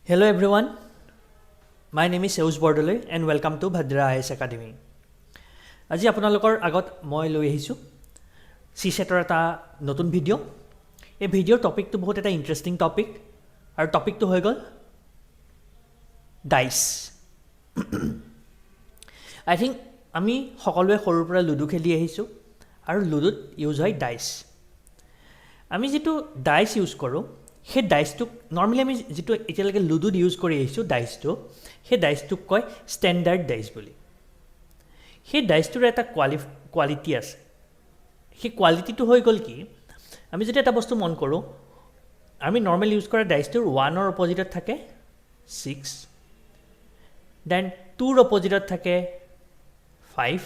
Hello everyone, my name is Seus Bordole and welcome to Bhadra IAS Academy. আজি আপোনালোকৰ আগত মই লৈ আহিছো CSETৰ এটা নতুন ভিডিঅ'। এই ভিডিঅ'ৰ টপিকটো বহুত এটা ইন্টাৰেষ্টিং টপিক আৰু টপিকটো হৈ গ'ল ডাইচ। আই থিংক আমি সকলোৱে সৰুৰ পৰা লুডু খেলি আহিছো আৰু লুডুত ইউজ হয় ডাইচ। আমি যেটো ডাইচ ইউজ কৰোঁ সেই ডাইচটোক নৰ্মেলি আমি যেটো এতিয়ালৈকে লুডুত ইউজ কৰি আহিছোঁ ডাইচটো সেই ডাইচটোক কয় ষ্টেণ্ডাৰ্ড ডাইচ বুলি। সেই ডাইচটোৰ এটা কোৱালিটি আছে। সেই কোৱালিটিটো হৈ গ'ল কি আমি যেতিয়া এটা বস্তু মন কৰোঁ আমি নৰ্মেল ইউজ কৰা ডাইচটোৰ 1ৰ অপজিটত থাকে 6, দেন 2ৰ অপজিটত থাকে 5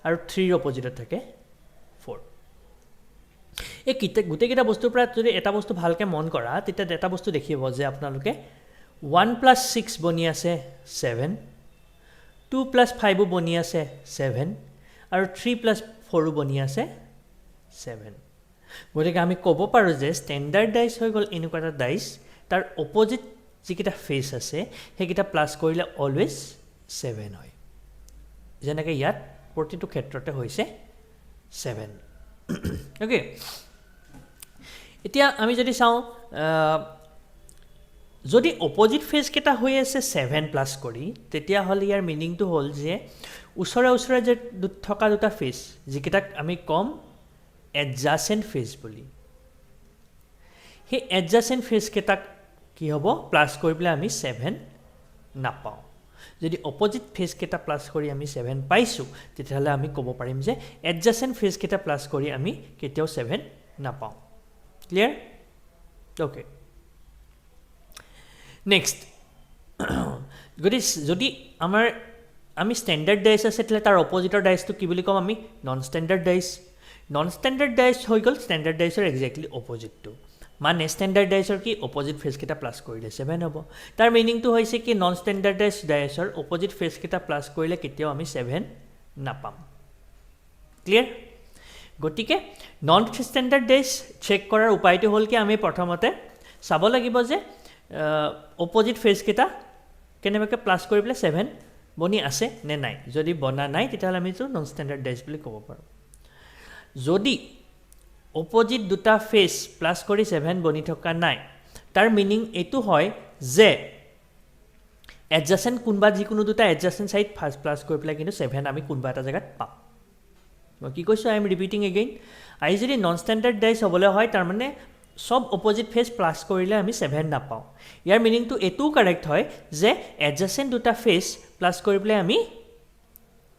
আৰু 3ৰ অপজিটত থাকে 4। এই গোটেইকেইটা বস্তুৰ পৰা যদি এটা বস্তু ভালকৈ মন কৰা তেতিয়া এটা বস্তু দেখিব যে আপোনালোকে 1 + 6 বনি আছে 7, 2 + 5 বনি আছে 7 আৰু 3 + 4 বনি আছে 7। গতিকে আমি ক'ব পাৰোঁ যে ষ্টেণ্ডাৰ্ড ডাইচ হৈ গ'ল এনেকুৱা এটা ডাইচ তাৰ অপজিট যিকেইটা ফেচ আছে সেইকেইটা প্লাছ কৰিলে অলৱেজ 7 হয়। যেনেকৈ ইয়াত প্ৰতিটো ক্ষেত্ৰতে হৈছে 7। অ'কে, এতিয়া আমি যদি চাওঁ যদি অপজিট ফেজ কেইটা হৈ আছে 7 প্লাছ কৰি তেতিয়াহ'লে ইয়াৰ মিনিংটো হ'ল যে ওচৰে ওচৰে যে থকা দুটা ফেজ যিকেইটাক আমি ক'ম এডজাচেণ্ট ফেজ বুলি, সেই এডজাচেণ্ট ফেজ কেইটাক কি হ'ব প্লাছ কৰি পেলাই আমি 7 নাপাওঁ। যদি অপজিট ফেজ কেইটা প্লাছ কৰি আমি 7 পাইছোঁ তেতিয়াহ'লে আমি ক'ব পাৰিম যে এডজাচেণ্ট ফেজ কেইটা প্লাছ কৰি আমি কেতিয়াও 7 নাপাওঁ। ক্লিয়াৰ? অ'কে, নেক্সট যদি আমি ষ্টেণ্ডাৰ্ড ডাইচ আছে তেতিয়াহ'লে তাৰ অপজিটৰ ডাইচটো কি বুলি ক'ম আমি non standard dice. Non standard dice হৈ গ'ল ষ্টেণ্ডাৰ্ড ডাইচৰ একজেক্টলি অপজিটটো। মানে ষ্টেণ্ডাৰ্ড ডাইচৰ কি অপজিট ফেজকেইটা প্লাছ কৰিলে 7 হ'ব। তাৰ মিনিংটো হৈছে কি নন ষ্টেণ্ডাৰ্ড ডাইচৰ অপজিট ফেজকেইটা প্লাছ কৰিলে কেতিয়াও আমি 7 নাপাম। ক্লিয়াৰ? গতিকে নন ষ্টেণ্ডাৰ্ড ডাইচ চেক কৰাৰ উপায়টো হ'ল কি আমি প্ৰথমতে চাব লাগিব যে অপজিট ফেজকেইটা কেনেবাকৈ প্লাছ কৰি পেলাই 7 বনি আছে নে নাই। যদি বনা নাই তেতিয়াহ'লে আমি এইটো নন ষ্টেণ্ডাৰ্ড ডাইচ বুলি ক'ব পাৰোঁ। যদি অপজিট দুটা ফেজ প্লাছ কৰি 7 বনি থকা নাই তাৰ মিনিং এইটো হয় যে এডজাচেণ্ট কোনোবা যিকোনো দুটা এডজাচেণ্ট চাইড ফাৰ্ষ্ট প্লাছ কৰি পেলাই কিন্তু 7 আমি কোনোবা এটা জেগাত পাম। মই কি কৈছোঁ আই এম ৰিপিটিং এগেইন। আজি যদি নন ষ্টেণ্ডাৰ্ড ডাইচ হ'বলৈ হয় তাৰমানে সব অপজিট ফেজ প্লাছ কৰিলে আমি 7 নাপাওঁ। ইয়াৰ মিনিংটো এইটোও কাৰেক্ট হয় যে এডজাচেণ্ট দুটা ফেজ প্লাছ কৰি পেলাই আমি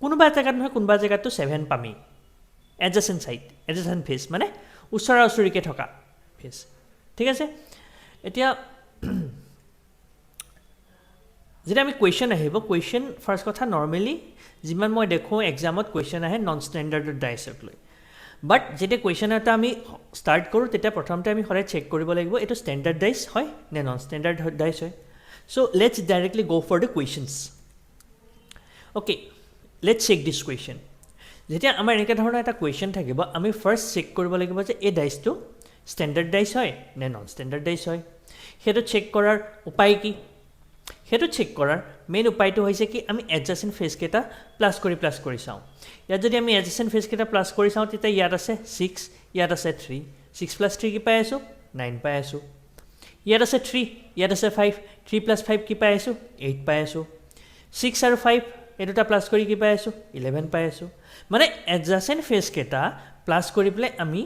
কোনোবা জেগাত নহয় কোনোবা জেগাততো 7 পামেই। এডজাচেণ্ট চাইড এডজাচেণ্ট ফেজ মানে ওচৰা ওচৰিকৈ থকা ফেজ। ঠিক আছে, এতিয়া যেতিয়া আমি কুৱেশ্যন আহিব কুৱেশ্যন ফাৰ্ষ্ট কথা নৰ্মেলি যিমান মই দেখোঁ এক্সামত কুৱেশ্যন আহে নন ষ্টেণ্ডাৰ্ড ডাইচক লৈ। বাট যেতিয়া কুৱেশ্যন এটা আমি ষ্টাৰ্ট কৰোঁ তেতিয়া প্ৰথমতে আমি সদায় চেক কৰিব লাগিব এইটো ষ্টেণ্ডাৰ্ড ডাইচ হয় নে নন ষ্টেণ্ডাৰ্ড ডাইচ হয়। So' let's directly go' for the questions. Okay, let's check this question. যেতিয়া আমাৰ এনেকুৱা ধৰণৰ এটা কুৱেশ্যন থাকিব আমি ফাৰ্ষ্ট চেক কৰিব লাগিব যে এই ডাইচটো ষ্টেণ্ডাৰ্ড ডাইচ হয় নে নন ষ্টেণ্ডাৰ্ড ডাইচ হয়। সেইটো চেক কৰাৰ উপায় কি? সেইটো চেক কৰাৰ মেইন উপায়টো হৈছে কি আমি এডজাচেণ্ট ফেজকেইটা প্লাছ কৰি চাওঁ। ইয়াত যদি আমি এডজাচেণ্ট ফেজকেইটা প্লাছ কৰি চাওঁ তেতিয়া ইয়াত আছে 6, ইয়াত আছে 3, 6 + 3 কি পাই আছোঁ 9 পাই আছোঁ। ইয়াত আছে 3, ইয়াত আছে 5, 3 + 5 কি পাই আছোঁ 8 পাই আছোঁ। 6 আৰু 5 এই দুটা প্লাছ কৰি কি পাই আছোঁ 11 পাই আছোঁ। মানে এডজাচেণ্ট ফেজকেইটা প্লাছ কৰি পেলাই আমি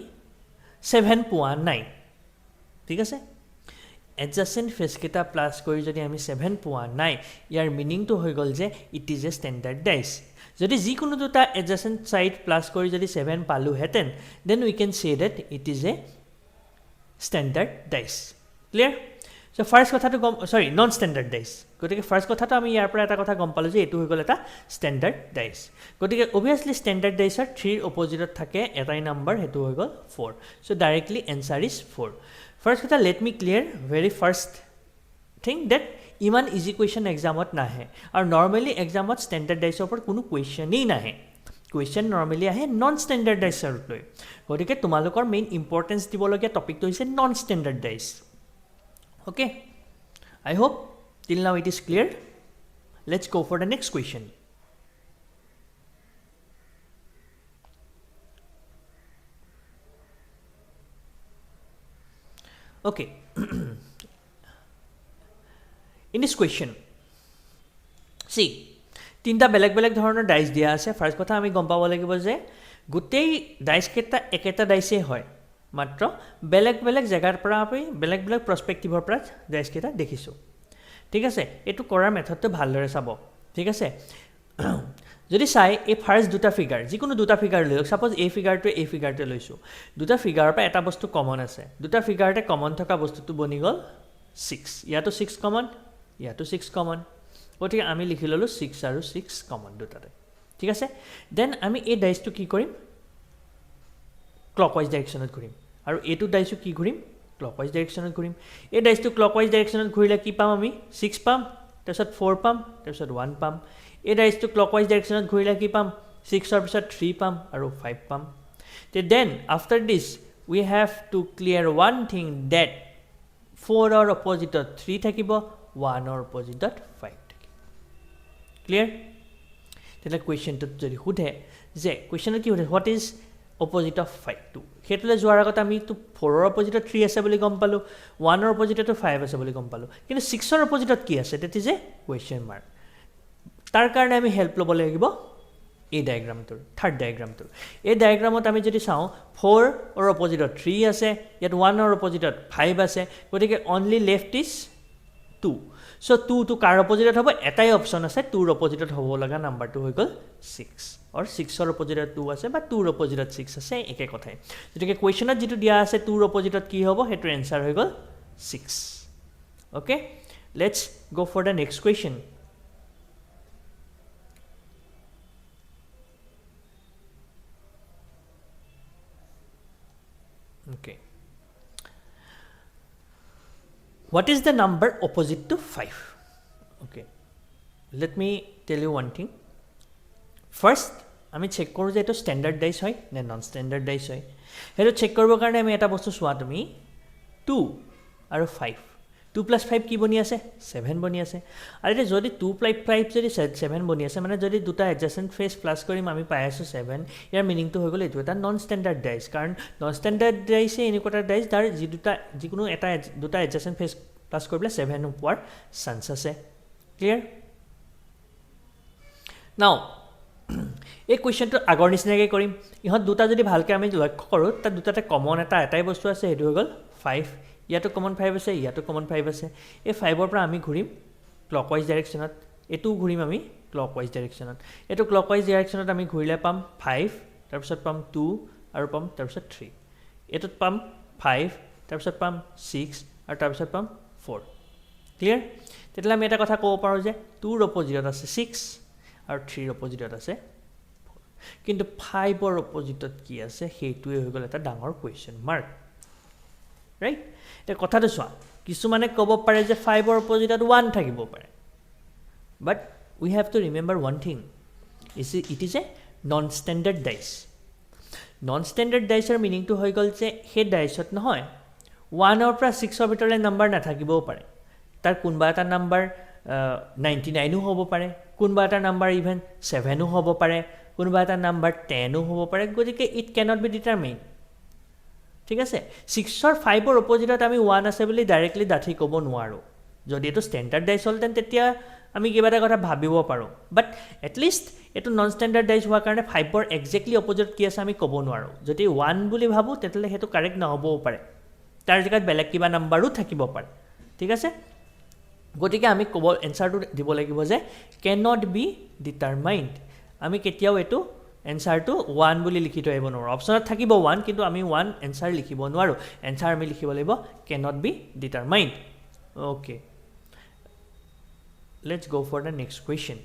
7 পোৱা নাই। ঠিক আছে, এডজাচেণ্ট ফেজকেইটা প্লাছ কৰি যদি আমি 7 পোৱা নাই ইয়াৰ মিনিংটো হৈ গ'ল যে it is a standard dice. যদি যিকোনো দুটা এডজাচেণ্ট চাইড প্লাছ কৰি যদি 7 পালোহেঁতেন then we can say that it is a standard dice. Clear? So' first কথাটো নন ষ্টেণ্ডাৰ্ড ডাইচ। গতিকে ফাৰ্ষ্ট কথাটো আমি ইয়াৰ পৰা এটা কথা গম পালোঁ যে এইটো হৈ গ'ল এটা ষ্টেণ্ডাৰ্ড ডাইচ। গতিকে অভিয়াছলি ষ্টেণ্ডাৰ্ড ডাইচৰ 3ৰ অপজিটত থাকে এটাই নাম্বাৰ সেইটো হৈ গ'ল 4। চ' ডাইৰেক্টলি এনচাৰ ইজ 4। ফাৰ্ষ্ট কথা let me clear very first thing that ইমান ইজি কুৱেশ্যন এক্সামত নাহে আৰু নৰ্মেলি এক্সামত ষ্টেণ্ডাৰ্ড ডাইচৰ ওপৰত কোনো কুৱেশ্যনেই নাহে। কুৱেশ্যন নৰ্মেলি আহে নন ষ্টেণ্ডাৰ্ড ডাইচক লৈ। গতিকে তোমালোকৰ মেইন ইম্পৰ্টেঞ্চ দিবলগীয়া টপিকটো হৈছে non standard dice. Okay, I hope till now it is clear. Let's go for the next question. Okay. In this question, see, তিনটা বেলেগ বেলেগ ধৰণৰ ডাইচ দিয়া আছে ফাৰ্স্ট কথা আমি গম পাব লাগিব যে গোটেই ডাইচ কেইটা একেটা ডাইচে হয় মাত্ৰ বেলেগ বেলেগ জায়গাৰ পৰা আমি বেলেগ বেলেগ পাৰ্সপেক্টিভৰ পৰা ডাইচ কেইটা দেখিছো ঠিক আছে এটো কৰাৰ মেথডটো ভালদৰে চাব ঠিক আছে যদি চাই এই ফাৰ্স্ট দুটা ফিগাৰ যিকোনো দুটা ফিগাৰ লৈ সাপোজ এই ফিগাৰটো লৈছো দুটা ফিগাৰৰ পৰা এটা বস্তু কমন আছে দুটা ফিগাৰতে কমন থকা বস্তুটো বনি গল 6 ইয়াতো 6 কমন ইয়াতো 6 কমন গতিকে আমি লিখি ললো 6 আৰু 6 কমন দুটাতে ঠিক আছে দেন আমি এই ডাইচটো কি কৰিম ক্লকৱাইজ ডাইৰেকচনত ঘূৰিম আৰু এটো ডাইচটো কি ঘূৰিম ক্লকৱাইজ ডাইৰেকচনত ঘূৰিম এই ডাইচটো ক্লকৱাইজ ডাইৰেকচনত ঘূৰিলে কি পাম আমি 6 পাম তাৰপিছত 4 পাম তাৰপিছত 1 পাম এই ডাইচটো ক্লকৱাইজ ডাইৰেকচনত ঘূৰিলে কি পাম 6 ৰ পিছত 3 পাম আৰু 5 পাম তে then after this we have to clear one thing that 4 or opposite of 3 থাকিব 1 or opposite of 5 থাকিব clear তেলে question to যদি হুধে যে question কি হুধে what is opposite of 5 2 হেতলে যোৱাৰ আগত আমি তো 4 ৰ opposite of 3 আছে বুলি গম পালো 1 ৰ opposite of 5 আছে বুলি গম পালো কিন্তু 6 ৰ opposite of কি আছে that is a question mark তাৰ কাৰণে আমি হেল্প লব লাগিব এই ডায়াগ্ৰামটোৰ থাৰ্ড ডায়াগ্ৰামটোৰ এই ডায়াগ্ৰামত আমি যদি চাও 4 ৰ opposite of 3 আছে ইয়াত 1 ৰ opposite of 5 আছে গতিকে only left is 2 so 2 to car opposite হ'ব এটাই অপচন আছে 2 ৰ opposite হ'ব লগা নাম্বাৰটো হৈ গল 6 or 6 ৰ opposite 2 আছে বা 2 ৰ opposite 6 আছে একে কথাই গতিকে কোৱেশ্চনত যেটো দিয়া আছে 2 ৰ opposite কি হ'ব হেটো আনসাৰ হৈ গল 6 okay let's go for the next question okay what is the number opposite to 5 okay let me tell you one thing first আমি চেক কৰো যে এটো স্ট্যান্ডাৰ্ড ডাইস হয় না নন স্ট্যান্ডাৰ্ড ডাইস হয় হেটো চেক কৰিবৰ কাৰণে আমি এটা বস্তু সোৱা তুমি 2 আৰু 5 2 + 5 কি বনি আছে 7 বনি আছে আৰু এটা যদি 2 + 5 যদি 7 বনি আছে মানে যদি দুটা এডজেসেন্ট ফেস প্লাস কৰিম আমি পাই আছো 7 ইয়াৰ মিনিং টো হৈ গল এটো এটা নন স্ট্যান্ডাৰ্ড ডাইস কাৰণ নন স্ট্যান্ডার্ড ডাইসে এনিকোটা ডাইস dar যিকোনো এটা দুটা এডজেসেন্ট ফেস প্লাস কৰিলে 7 উপৰ চান্স আছে ক্লিয়াৰ নাও এই কোৱেশ্চনটো আগৰ নিচিনাকৈ কৰিম ইহত দুটা যদি ভালকৈ আমি লক্ষ্য কৰো তা দুটাতে কমন এটাই বস্তু আছে হেতু হৈ গল 5 ইয়াতো কমন 5 আছে ইয়াতো কমন 5 আছে এই 5 ৰ পৰা আমি ঘূৰিম ক্লকৱাইজ ডাইৰেকচনত এটো ঘূৰিম আমি ক্লকৱাইজ ডাইৰেকচনত এটো ক্লকৱাইজ ডাইৰেকচনত আমি ঘূৰিলে পাম 5 তাৰ পিছত পাম 2 আৰু পাম তাৰ পিছত 3 এটোত পাম 5 তাৰ পিছত পাম 6 আৰু তাৰ পিছত পাম 4 ক্লিয়াৰ তেতলা আমি এটা কথা ক'ব পাৰো যে 2 ৰ opposite আছে 6 আৰু 3 ৰ opposite আছে 4 কিন্তু 5 ৰ opposite কি আছে হেতুৱে হৈ গল এটা ডাঙৰ কোৱেশ্চন মাৰ্ক ৰাইট তে কথাটো সোৱা কিছু মানে ক'ব পাৰে যে 5 ৰ opposite 1 থাকিব পাৰে but we have to remember one thing it is a non standard dice non standard dice ৰ মিনিং টো হৈ গল যে হে ডাইসত নহয় 1 ৰ পৰা 6 ৰ ভিতৰলে নাম্বাৰ নাথাকিবও পাৰে তাৰ কোনবা এটা নাম্বাৰ 99 ও হ'ব পাৰে কোনবা এটা নাম্বাৰ ইভেন 7 ও হ'ব পাৰে কোনবা এটা নাম্বাৰ 10 ও হ'ব পাৰে গতিকে ইট cannot be determined ঠিক আছে 6 ৰ 5 ৰ opposite আমি 1 আছে বুলি ডাইৰেক্টলি দাঠি ক'ব নোৱাৰো যদি এটো স্ট্যান্ডাৰ্ড ডাইস হল তেন তেতিয়া আমি কিবা এটা কথা ভাবিব পাৰো বাট এট লিষ্ট এটো নন স্ট্যান্ডাৰ্ড ডাইস হোৱাৰ কাৰণে 5 ৰ এক্স্যাক্টলি opposite কি আছে আমি ক'ব নোৱাৰো যদি 1 বুলি ভাবো তেতলে হেতু কাৰেক্ট নহবও পাৰে তাৰ জায়গাত বেলেগ কিবা নাম্বাৰো থাকিব পাৰে ঠিক আছে গতিকে আমি ক'ব এনসাৰটো দিব লাগিব যে cannot be determined আমি কেতিয়াও এটো এনসাৰটো 1 বুলি লিখি থৈ আহিব নোৱাৰো অপচনত থাকিব 1 কিন্তু আমি 1 এনসাৰ লিখিব নোৱাৰো এনসাৰ আমি লিখিব লাগিব cannot be determined okay let's go for the next question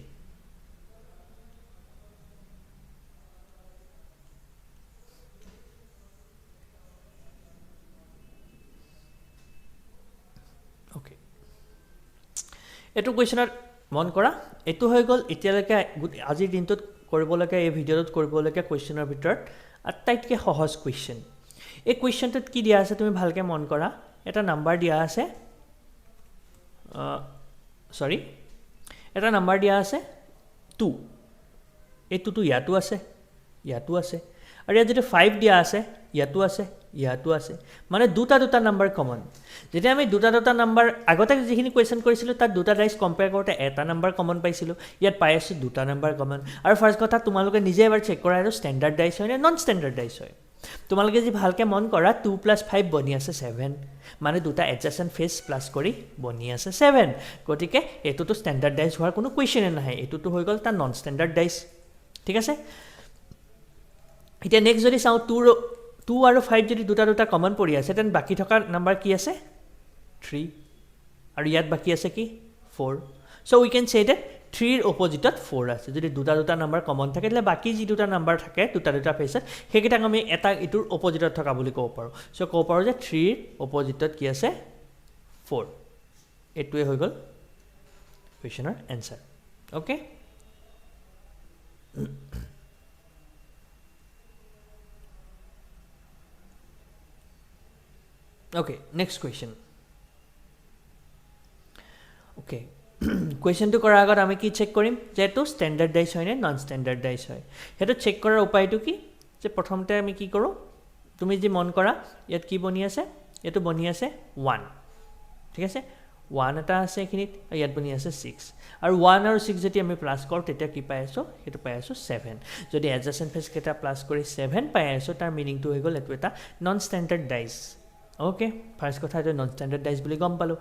okay এটো কোৱেশ্চনত মন কৰা এটো হৈ গল এতিয়ালৈকে আজিৰ দিনটোত কৰিবলকে এই ভিডিঅ'ত কৰিবলকে কোৱেশ্চনৰ ভিতৰত আটাইতকৈ সহজ কোৱেশ্চন এই কোৱেশ্চনটোত কি দিয়া আছে তুমি ভালকে মন কৰা এটা নাম্বাৰ দিয়া আছে সৰি এটা নাম্বাৰ দিয়া আছে 2 এই 2 টো ইয়াতো আছে আৰু ইয়াত যদি 5 দিয়া আছে ইয়াতো আছে মানে দুটা নাম্বাৰ কমন যেতিয়া আমি দুটা নাম্বাৰ আগতে যিখিনি কোৱেশ্চন কৰিছিলোঁ তাত দুটা ডাইচ কম্পেয়াৰ কৰোঁতে এটা নাম্বাৰ কমন পাইছিলোঁ ইয়াত পাই আছোঁ দুটা নাম্বাৰ কমন আৰু ফাৰ্ষ্ট কথা তোমালোকে নিজে এবাৰ চেক কৰা আৰু ষ্টেণ্ডাৰ্ড ডাইচ হয় নে নন ষ্টেণ্ডাৰ্ড ডাইচ হয় তোমালোকে যদি ভালকৈ মন কৰা 2 + 5 বনি আছে 7 মানে দুটা এডজাসেন্ট ফেস প্লাস কৰি বনি আছে 7 গতিকে এটোটো ষ্টেণ্ডাৰ্ড ডাইচ হোৱাৰ কোনো কুৱেশ্যনে নাহে এটোটো হৈ গ'ল তাৰ নন ষ্টেণ্ডাৰ্ড ডাইচ ঠিক আছে এতিয়া নেক্সট যদি চাওঁ 2 আৰু 5 যদি দুটা কমন পৰি আছে তেন বাকি থকা নাম্বাৰ কি আছে 3 আৰু ইয়াত বাকি আছে কি 4 so we can say that 3 ৰ অপজিটত 4 আছে যদি দুটা নাম্বাৰ কমন থাকে তেলে বাকি যি দুটা নাম্বাৰ থাকে দুটা ফেসত হেকিটাক আমি এটা ইটোৰ অপজিটত থকা বুলি ক'ব পাৰো সো ক'ব পাৰো যে 3 ৰ অপজিটত কি আছে 4 এটোৱে হৈ গ'ল কুৱেশ্যনৰ answer okay Okay, next question. Okay, question to kora agar ami ki check korim je to standard dice hoy ne non standard dice hoy heto check korar upay to ki je prothomte ami ki koru tumi je mon kora yat ki boni ase eto boni ase 1 thik ase 1 eta ase ekinit yat boni ase 6 aru 1 aru 6 jeti ami plus kor tetia ki pai aso heto pai aso 7 jodi adjacent face keta plus kori 7 pai aso tar meaning to hoy gol eto eta non standard dice okay first কথা এটা non standard dice বুলি গম পালো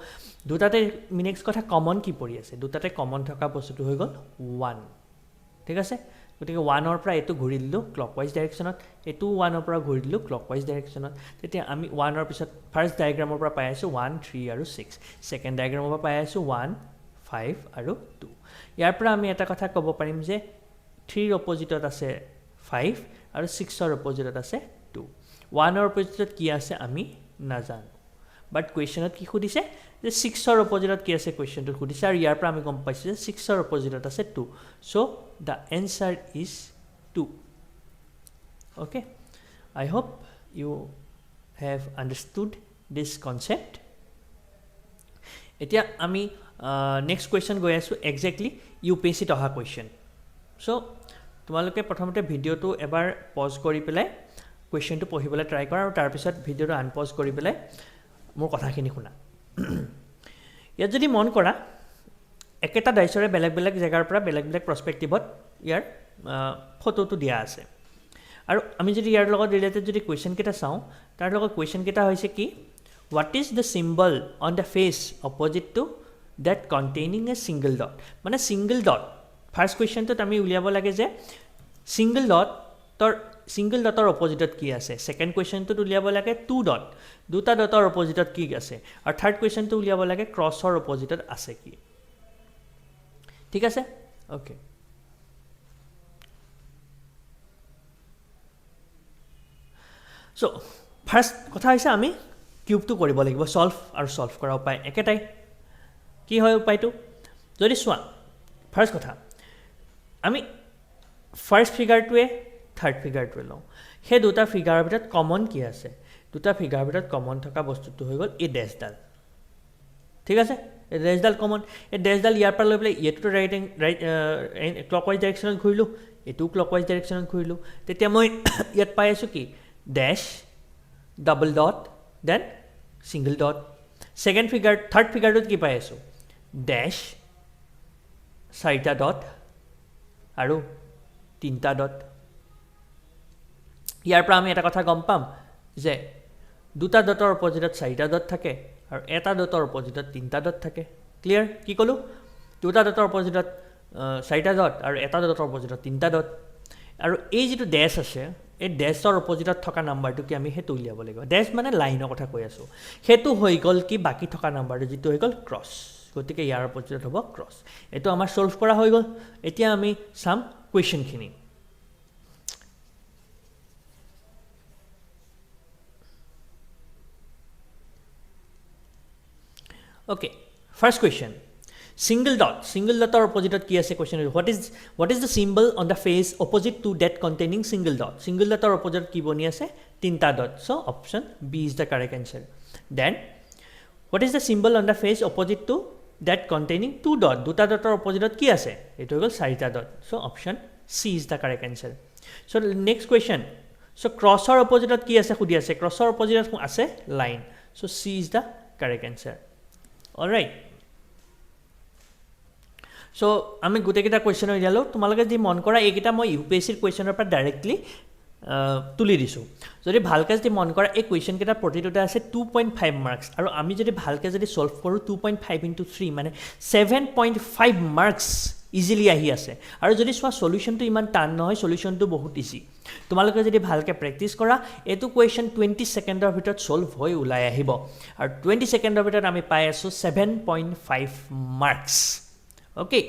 দুটাতে মিনিক্স কথা common কি পৰি আছে দুটাতে common থকা বস্তুটো হৈ গল 1 ঠিক আছে গতিকে 1 ৰ পৰা এটো ঘূৰি দিলো ক্লকৱাইজ ডাইৰেকচনত এটো 1 ৰ পৰা ঘূৰি দিলো ক্লকৱাইজ ডাইৰেকচনত তেতিয়া আমি 1 ৰ পিছত ফাৰ্স্ট ডায়াগ্ৰামৰ পৰা পাই আছো 1 3 আৰু 6 সেকেন্ড ডায়াগ্ৰামৰ পৰা পাই আছো 1 5 আৰু 2 ইয়াৰ পৰা আমি এটা কথা ক'ব পাৰিম যে 3 ৰ অপজিটত আছে 5 আৰু 6 ৰ অপজিটত আছে 2 1 ৰ অপজিটত কি আছে আমি নাজানো বাট কোৱেশ্যনত কি খুদিছে যে 6 ৰ অপজিটত কি আছে কোৱেশ্যনটো খুদিছে আৰু ইয়াৰ পৰা আমি গম পাইছো যে 6 ৰ অপজিটত আছে 2 so the answer is 2 okay I hope you have understood this concept এতিয়া আমি নেক্সট কোৱেশ্যন গৈ আছো এক্স্যাক্টলি ইউপিএসসি অহা কোৱেশ্যন সো তোমালোকে প্ৰথমতে ভিডিওটো এবাৰ পজ কৰি পেলাই question to পঢ়িবলৈ ট্ৰাই কৰা আৰু তাৰ পিছত ভিডিওটো আনপজ কৰি পেলাই মোৰ কথাখিনি শুনা ইয়াত যদি মন কৰা একেটা ডাইছৰে বেলেগ জায়গাৰ পৰা বেলেগ পাৰ্সপেক্টিভত ইয়াৰ ফটোটো দিয়া আছে আৰু আমি যদি ইয়াৰ লগত ৰিলেটেড যদি কোৱেশ্চন কেটা চাওঁ তাৰ লগত কোৱেশ্চন কেটা হৈছে কি what is the symbol on the face opposite to that containing a single dot মানে single dot ফাৰ্স্ট কোৱেশ্চনটোত আমি উলিয়াব লাগে যে single dot তৰ single dot opposite কি আছে সেকেন্ড কোৱেশ্চন তো উলিয়াব লাগে 2 dot দুটা ডটৰ opposite কি আছে আৰু থাৰ্ড কোৱেশ্চন তো উলিয়াব লাগে ক্ৰছৰ opposite আছে কি ঠিক আছে ওকে সো ফাৰ্স্ট কথা হৈছে আমি কিউবটো কৰিব লাগিব সলভ কৰা উপায় একেটাই কি হয় উপায়টো যদি সোৱা ফাৰ্স্ট কথা আমি ফাৰ্স্ট ফিগাৰটোৱে থাৰ্ড ফিগাৰটো লওঁ হে দুটা ফিগাৰৰ ভিতৰত কমন কি আছে দুটা ফিগাৰৰ ভিতৰত কমন থকা বস্তুটো হৈ গল এই ড্যাশডাল ঠিক আছে এই ড্যাশডাল কমন এই ড্যাশডাল ইয়াৰ পৰা লৈ পেলাই এটো ৰাইট ক্লকৱাইজ ডাইৰেকচনত ঘূৰিলো এটো ক্লকৱাইজ ডাইৰেকচনত ঘূৰিলো তেতিয়া মই ইয়াত পাই আছো কি dash double dot then single dot second figure third ফিগাৰটোত কি পাই আছো ড্যাশ চাৰিটা ডট আৰু তিনটা ডট ইয়াৰ পৰা আমি এটা কথা গম পাম যে দুটা ডটৰ অপজিটত চাৰিটা ডট থাকে আৰু এটা ডটৰ অপজিটত তিনটা ডট থাকে ক্লিয়াৰ কি কলো দুটা ডটৰ অপজিটত চাৰিটা ডট আৰু এটা ডটৰ অপজিটত তিনটা ডট আৰু এই যেটো ড্যাশ আছে এই ড্যাশৰ অপজিটত থকা নাম্বাৰটো কি আমি হেতু উলিয়াব লাগিব ড্যাশ মানে লাইনৰ কথা কৈ আছো হেতু হৈ গল কি বাকি থকা নাম্বাৰটো যেটো হৈ গল ক্ৰছ গতিকে ইয়াৰ অপজিটত হ'ব ক্ৰছ এটো আমাৰ সলভ কৰা হৈ গল এতিয়া আমি সাম কোৱেশ্চনখিনি Okay, first question. Single dot or opposite ki ase question what is the symbol on the face opposite to that containing single dot or opposite ki boni ase tinta dot so option B is the correct answer then what is the symbol on the face opposite to that containing 2 dot দুটা ডটৰ অপজিটত কি আছে এটো হ'ল চাৰিটা dot so option C is the correct answer so next question so ক্ৰসৰ অপজিটত কি আছে খুদি আছে ক্ৰসৰ অপজিটত আছে line so C is the correct answer alright so আমি গুটেকেটা কোয়েশ্চন হৈ যালো তোমালোকে যি মন কৰা এইকেইটা মই ইউপিএসসিৰ কোয়েশ্চনৰ পৰা ডাইৰেক্টলি তুলি দিছোঁ যদি ভালকৈ যদি মন কৰা এই কুৱেশ্যনকেইটা প্ৰতিটোতে আছে 2.5 মাৰ্কছ আৰু আমি যদি ভালকৈ যদি সলভ কৰোঁ 2.5 into 3 মানে 7.5 মাৰ্কছ ইজিলি আহি আছে আৰু যদি চোৱা সলিউশনটো ইমান টান নহয় সলিউশনটো বহুত ইজি তোমালোকে যদি ভালকৈ প্ৰেক্টিছ কৰা এইটো কুৱেশ্যন 20 ছেকেণ্ডৰ ভিতৰত সলভ হৈ ওলাই আহিব আৰু 20 ছেকেণ্ডৰ ভিতৰত আমি পাই আছোঁ 7.5 মাৰ্কছ ওকে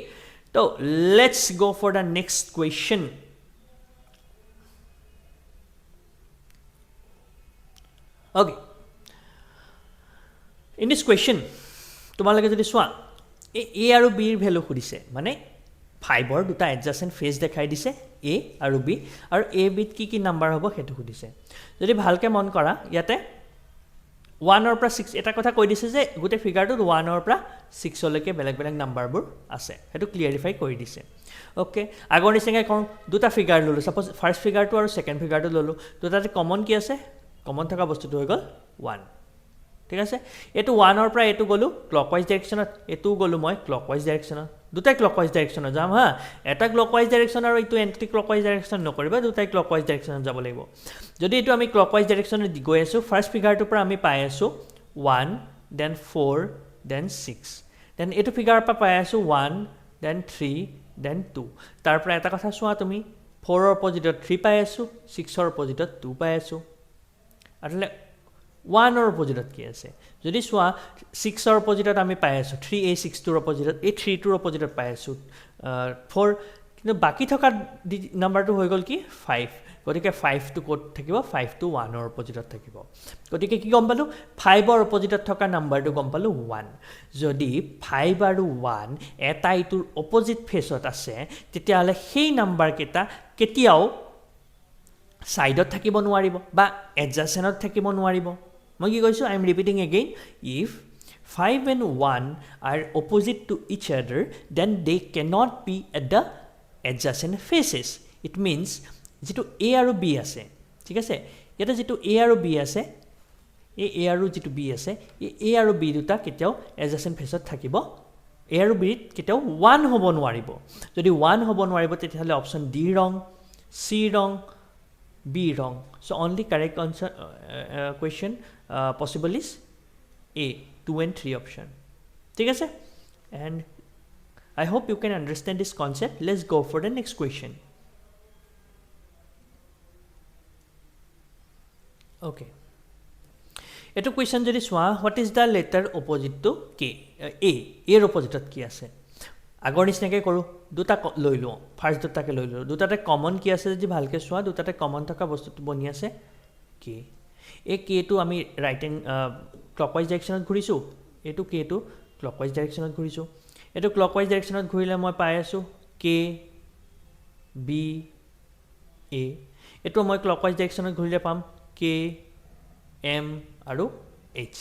তো let's go for the next question Okay. In this question, তোমালোকে যদি চোৱা a আৰু b ৰ ভ্যালু খুদিছে মানে 5 ৰ দুটা adjacent face দেখাই দিছে a আৰু b আৰু a b কি কি নাম্বাৰ হ'ব হেতু খুদিছে যদি ভালকে মন কৰা ইয়াতে 1 ৰ পৰা 6 এটা কথা কৈ দিছে যে গুটে ফিগাৰটো 1 ৰ পৰা 6 লৈকে বেলেগ বেলেগ নাম্বাৰবোৰ আছে হেতু ক্লিয়াৰিফাই কৰি দিছে ওকে আগৰ নিচিনাকৈ কওঁ দুটা ফিগাৰ ললো সাপোজ ফাৰ্স্ট ফিগাৰটো আৰু সেকেন্ড ফিগাৰটো ললো দুটাতে কমন কি আছে কমন থকা বস্তুটো হৈ গল 1 ঠিক আছে এটো 1 ৰ পৰা এটো গলো ক্লকৱাইজ ডাইৰেকশনত এটো গলো মই ক্লকৱাইজ ডাইৰেকশনত দুটাই ক্লকৱাইজ ডাইৰেকশনত যাম হা এটা ক্লকৱাইজ ডাইৰেকশন আৰু এটো এন্টি ক্লকৱাইজ ডাইৰেকশন নকৰিবা দুটাই ক্লকৱাইজ ডাইৰেকশনত যাব লাগিব যদি এটো আমি ক্লকৱাইজ ডাইৰেকশনত গৈ আছো ফাৰ্স্ট ফিগাৰটোৰ পৰা আমি পাই আছো 1 then 4 then 6 then এটো ফিগাৰৰ পৰা পাই আছো 1 then 3 then 2 তাৰ পৰা এটা কথা চোৱা তুমি 4 ৰ অপজিটত 3 পাই আছো 6 ৰ অপজিটত 2 পাই আছো আটলে 1 ৰ অপজিটত কি আছে যদি সোয়া 6 ৰ অপজিটত আমি পাই আছো 3a6 ৰ অপজিটত a3 ৰ অপজিটত পাই আছো 4 কিন্তু বাকি থকা নাম্বাৰটো হৈ গল কি 5 গতিকে 5 টো কোড থাকিব 5 টো 1 ৰ অপজিটত থাকিব গতিকে কি গম পালো 5 ৰ অপজিটত থকা নাম্বাৰটো গম পালো 1 যদি 5 আৰু 1 এটা ইটোৰ অপজিট ফেসত আছে তেতিয়া হলে সেই নাম্বাৰ কেটা কেতিয়াও সাইডত থাকিব নোৱাৰিব বা এডজাসেন্টত থাকিব নোৱাৰিব মই কি কৈছো I am repeating again if 5 and 1 are opposite to each other then they cannot be at the adjacent faces it means যেটো a আৰু b আছে ঠিক আছে এটা যেটো a আৰু b আছে a আৰু যেটো b আছে a আৰু b দুটা কেতিয়াও adjacent faceত থাকিব a আৰু b কেতিয়াও 1 হ'ব নোৱাৰিব যদি 1 হ'ব নোৱাৰিব তেতিয়াহলে option d wrong c wrong B wrong. So only correct answer question possible is A 2 and 3 option. ठीक है and I hope you can understand this concept. Let's go for the next question. Okay. Eto question jodi swa what is the letter opposite to K A এর opposite কি আছে আগৰ নিচিনাকৈ কৰো দুটা লৈ লও ফাৰ্স্ট দুটাকে লৈ লও দুটাতে কমন কি আছে যদি ভালকে সোৱা দুটাতে কমন থকা বস্তুটো বনি আছে কে এ কে টো আমি ৰাইট হ্যান্ড ক্লকৱাইজ ডাইৰেকশনত ঘুৰিছো এটো কে টো ক্লকৱাইজ ডাইৰেকশনত ঘুৰিছো এটো ক্লকৱাইজ ডাইৰেকশনত ঘুৰিলে মই পাই আছো কে বি এ এটো মই ক্লকৱাইজ ডাইৰেকশনত ঘুৰিলে পাম কে এম আৰু এইচ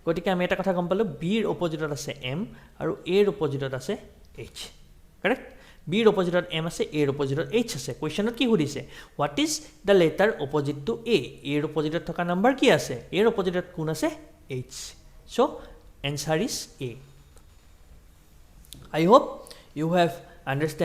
গতিকে আমি এটা কথা গম পালো বি ৰ অপজিটত আছে এম আৰু এ ৰ অপজিটত আছে H correct B ৰ opposite M আছে A ৰ opposite H আছে কোৱেশ্চনত কি সুধিছে what is the letter opposite to A ৰ opposite থকা নাম্বাৰ কি আছে A ৰ opposite কোন আছে H so answer is A I hope you have understand